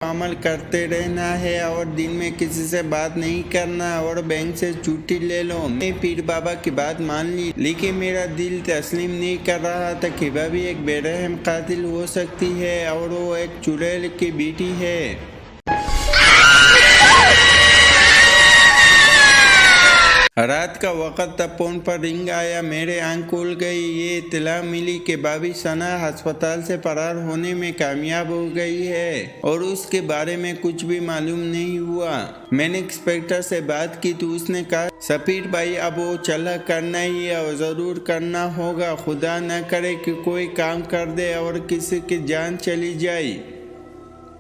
अमल करते रहना है और दिन में किसी से बात नहीं करना और बैंक से छुट्टी ले लो। मैं पीर बाबा की बात मान ली, लेकिन मेरा दिल तस्लीम नहीं कर रहा था कि भाभी एक बेरहम कातिल हो सकती है और वो एक चुड़ैल की बेटी है। रात का वक्त तब फोन पर रिंग आया। मेरे आंख खुल गई। ये इत्तला मिली कि भाभी सना अस्पताल से फरार होने में कामयाब हो गई है और उसके बारे में कुछ भी मालूम नहीं हुआ। मैंने इंस्पेक्टर से बात की तो उसने कहा, सफीर भाई अब वो चला करना ही है और जरूर करना होगा। खुदा न करे कि कोई काम कर दे और किसी की जान चली जाए।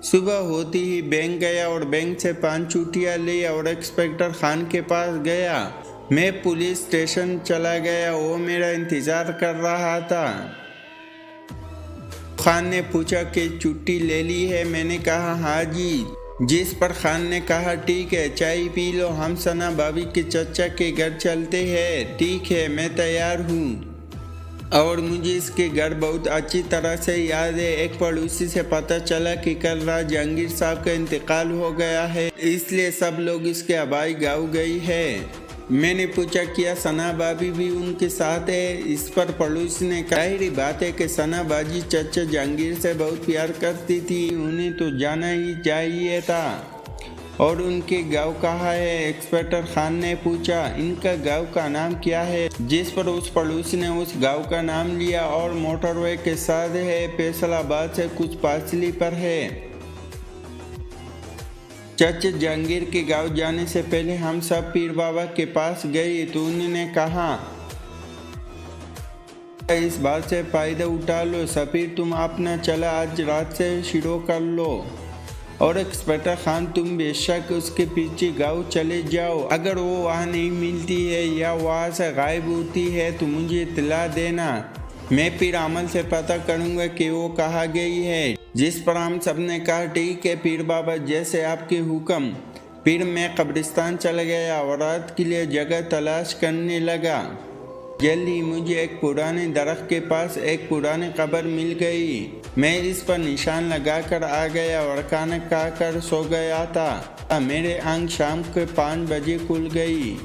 सुबह होती ही बैंक गया और बैंक से 5 छुट्टियाँ ली और इंस्पेक्टर खान के पास गया। मैं पुलिस स्टेशन चला गया। वो मेरा इंतजार कर रहा था। खान ने पूछा कि छुट्टी ले ली है। मैंने कहा हाँ जी। जिस पर खान ने कहा ठीक है, चाय पी लो, हम सना भाभी के चचा के घर चलते हैं। ठीक है, मैं तैयार हूँ। और मुझे इसके घर बहुत अच्छी तरह से याद है। एक पड़ोसी से पता चला कि कल रात जहांगीर साहब का इंतकाल हो गया है, इसलिए सब लोग इसके आबाई गाँव गई है। मैंने पूछा क्या सना भाभी भी उनके साथ है? इस पर पड़ोसी ने कहा, जाहिर बात है कि सना बाजी चचा जहांगीर से बहुत प्यार करती थी, उन्हें तो जाना ही चाहिए था। और उनके गांव कहाँ है? इंस्पेक्टर खान ने पूछा। इनका गांव का नाम क्या है? जिस पर उस पड़ोसी ने उस गांव का नाम लिया और मोटरवे के साथ है, फैसलाबाद से कुछ फासले पर है। चचा जहांगीर के गांव जाने से पहले हम सब पीर बाबा के पास गए तो उन्होंने कहा, इस बात से फायदा उठा लो सफीर, तुम अपना चला आज रात से शुरू कर लो और इंस्पेक्टर खान तुम बेशक उसके पीछे गाँव चले जाओ। अगर वो वहाँ नहीं मिलती है या वहाँ से गायब होती है तो मुझे इत्तला देना। मैं पीर अमल से पता करूँगा कि वो कहाँ गई है। जिस पर हम सब ने कहा ठीक है पीर बाबा, जैसे आपके हुक्म। फिर मैं कब्रिस्तान चला गया और रात के लिए जगह तलाश करने लगा। जल्दी मुझे एक पुराने दरख्त के पास एक पुरानी कब्र मिल गई। मैं इस पर निशान लगाकर आ गया और खाना खाकर सो गया था। मेरे आंख शाम के 5 बजे खुल गई।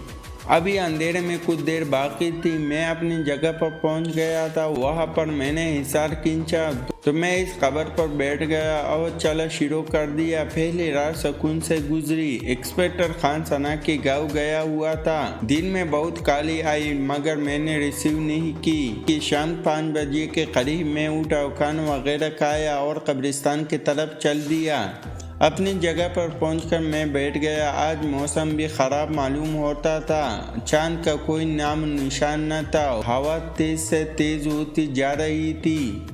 अभी अंधेरे में कुछ देर बाकी थी। मैं अपनी जगह पर पहुंच गया था। वहां पर मैंने हिसार खींचा तो मैं इस कब्र पर बैठ गया और चला शुरू कर दिया। पहली रात सुकून से गुजरी। इंस्पेक्टर खान सना के गाँव गया हुआ था। दिन में बहुत काली आई मगर मैंने रिसीव नहीं की कि शाम 5 बजे के करीब मैं उठा, खाना वगैरह खाया और कब्रिस्तान की तरफ चल दिया। अपनी जगह पर पहुंचकर मैं बैठ गया। आज मौसम भी ख़राब मालूम होता था। चांद का कोई नाम निशान न था। हवा तेज से तेज होती जा रही थी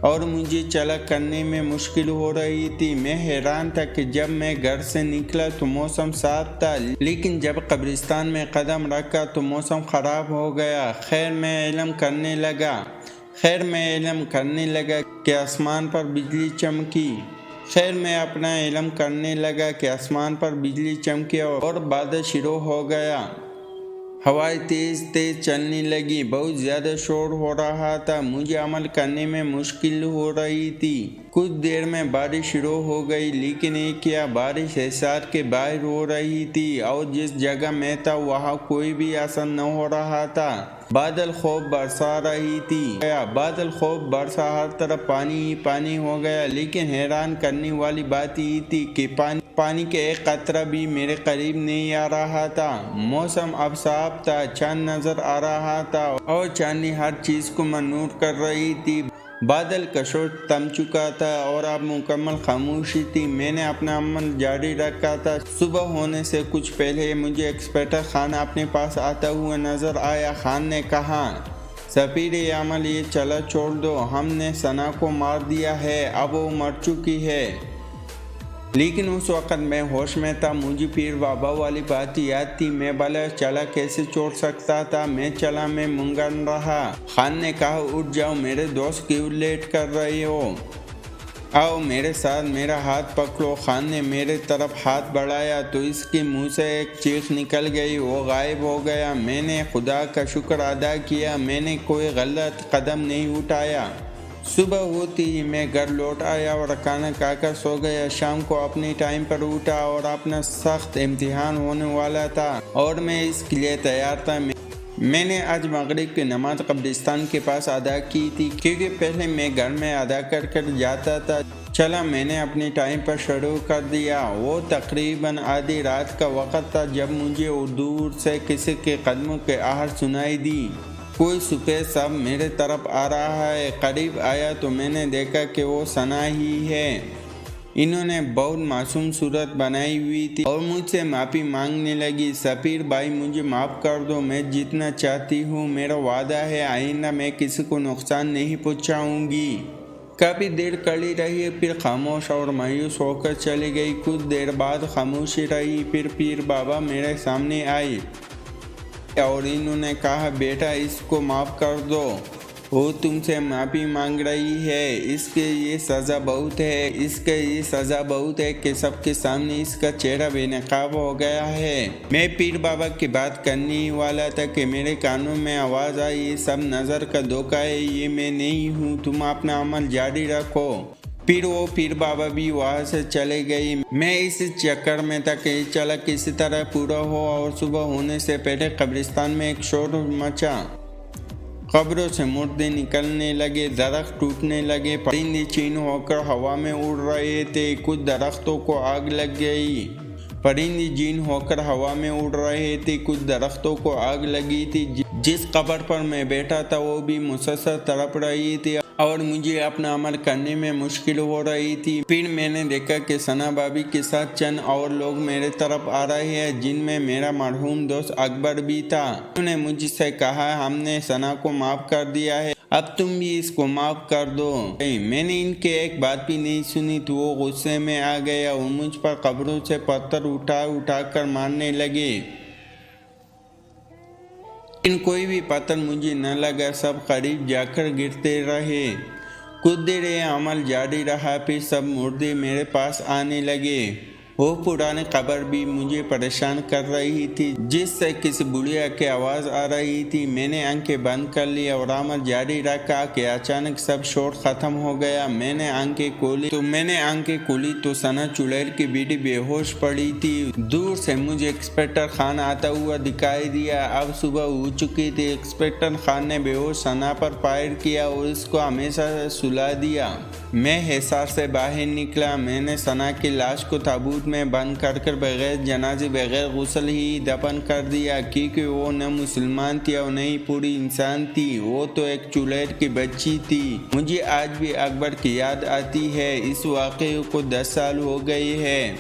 और मुझे चला करने में मुश्किल हो रही थी। मैं हैरान था कि जब मैं घर से निकला तो मौसम साफ था, लेकिन जब कब्रिस्तान में कदम रखा तो मौसम ख़राब हो गया। खैर मैं इल्म करने लगा कि आसमान पर बिजली चमकी। मैं अपना इल्म करने लगा कि आसमान पर बिजली चमकी और बादल शुरू हो गया। हवाएं तेज तेज चलने लगी। बहुत ज़्यादा शोर हो रहा था। मुझे अमल करने में मुश्किल हो रही थी। कुछ देर में बारिश शुरू हो गई, लेकिन एक या बारिश हिसार के बाहर हो रही थी और जिस जगह मैं था वहाँ कोई भी असर न हो रहा था। बादल खूब बरसा रही थी। हर तरफ पानी ही पानी हो गया। लेकिन हैरान करने वाली बात ये थी कि पानी के एक कतरा भी मेरे करीब नहीं आ रहा था। मौसम अब साफ था। चांद नजर आ रहा था और चांदनी हर चीज को मनूर कर रही थी। बादल कशोर थम चुका था और अब मुकम्मल खामोशी थी। मैंने अपना अमल जारी रखा था। सुबह होने से कुछ पहले मुझे इंस्पेक्टर खान अपने पास आता हुआ नजर आया। खान ने कहा, सफीर ये अमल ये चला छोड़ दो। हमने सना को मार दिया है, अब वो मर चुकी है। लेकिन उस वक़्त मैं होश में था। मुझे पीर बाबा वाली बात याद थी। मैं भला चला कैसे छोड़ सकता था? मैं मुंगन रहा। खान ने कहा, उठ जाओ मेरे दोस्त, क्यों लेट कर रहे हो? आओ मेरे साथ, मेरा हाथ पकड़ो। खान ने मेरे तरफ हाथ बढ़ाया तो इसके मुंह से एक चीख निकल गई। वो गायब हो गया। मैंने खुदा का शुक्र अदा किया। मैंने कोई गलत कदम नहीं उठाया। صبح ہوتی ہی میں گھر لوٹ آیا اور کھانا کھا کر سو گیا۔ شام کو اپنی ٹائم پر اٹھا اور اپنا سخت امتحان ہونے والا تھا اور میں اس کے لیے تیار تھا۔ میں نے آج مغرب کی نماز قبرستان کے پاس ادا کی تھی، کیونکہ پہلے میں گھر میں ادا کر جاتا تھا۔ چلا میں نے اپنی ٹائم پر شروع کر دیا۔ وہ تقریباً آدھی رات کا وقت تھا جب مجھے دور سے کسی کے قدموں کی آہٹ سنائی دی۔ کوئی سفید سب میرے طرف آ رہا ہے۔ قریب آیا تو میں نے دیکھا کہ وہ ثنا ہی ہے۔ انہوں نے بہت معصوم صورت بنائی ہوئی تھی اور مجھ سے معافی مانگنے لگی۔ سفیر بھائی مجھے معاف کر دو، میں جتنا چاہتی ہوں، میرا وعدہ ہے آئندہ میں کسی کو نقصان نہیں پہنچاؤں گی۔ کافی دیر کھڑی رہی، پھر خاموش اور مایوس ہو کر چلی گئی۔ کچھ دیر بعد خاموشی رہی، پھر پیر بابا میرے سامنے آئے اور انہوں نے کہا بیٹا اس کو معاف کر دو، وہ تم سے معافی مانگ رہی ہے۔ اس کے یہ سزا بہت ہے کہ سب کے سامنے اس کا چہرہ بے نقاب ہو گیا ہے۔ میں پیر بابا کی بات کرنے ہی والا تھا کہ میرے کانوں میں آواز آئی، یہ سب نظر کا دھوکہ ہے، یہ میں نہیں ہوں، تم اپنا عمل جاری رکھو۔ پھر وہ پیر بابا بھی وہاں سے چلے گئی۔ میں اس چکر میں تھا کہ چلا کسی طرح پورا ہو، اور صبح ہونے سے پہلے قبرستان میں ایک شور مچا۔ قبروں سے مردے نکلنے لگے، درخت ٹوٹنے لگے، پرندے چین ہو کر ہوا میں اڑ رہے تھے۔ کچھ درختوں کو آگ لگ گئی، پرندے جین ہو کر ہوا میں اڑ رہے تھے، کچھ درختوں کو آگ لگی تھی۔ جس قبر پر میں بیٹھا تھا وہ بھی مسلسل تڑپ رہی تھی اور مجھے اپنا عمل کرنے میں مشکل ہو رہی تھی۔ پھر میں نے دیکھا کہ ثنا بھابھی کے ساتھ چند اور لوگ میرے طرف آ رہے ہیں، جن میں میرا مرحوم دوست اکبر بھی تھا۔ انہوں نے مجھ سے کہا ہم نے ثنا کو معاف کر دیا ہے، اب تم بھی اس کو معاف کر دو۔ میں نے ان کی ایک بات بھی نہیں سنی تو وہ غصے میں آ گیا اور مجھ پر قبروں سے پتھر اٹھا کر مارنے لگے، لیکن کوئی بھی پتھر مجھے نہ لگا، سب قریب جا کر گرتے رہے۔ کچھ دیر یہ عمل جاری رہا، پھر سب مردے میرے پاس آنے لگے۔ وہ پرانی قبر بھی مجھے پریشان کر رہی تھی، جس سے کسی بڑھیا کی آواز آ رہی تھی۔ میں نے آنکھیں بند کر لی اور عمل جاری رکھا کہ اچانک سب شور ختم ہو گیا۔ میں نے آنکھیں کھولی تو ثنا چڑیل کی بیٹی بے ہوش پڑی تھی۔ دور سے مجھے انسپکٹر خان آتا ہوا دکھائی دیا۔ اب صبح ہو چکی تھی۔ انسپکٹر خان نے بے ہوش ثنا پر فائر کیا اور اس کو ہمیشہ سے سلا دیا۔ میں حصار سے باہر نکلا۔ میں نے ثنا کی لاش کو تابوت میں بند کر بغیر جنازے بغیر غسل ہی دفن کر دیا، کیونکہ وہ نہ مسلمان تھی اور نہ ہی پوری انسان تھی، وہ تو ایک چڑیل کی بچی تھی۔ مجھے آج بھی اکبر کی یاد آتی ہے۔ اس واقعے کو 10 سال ہو گئے ہیں۔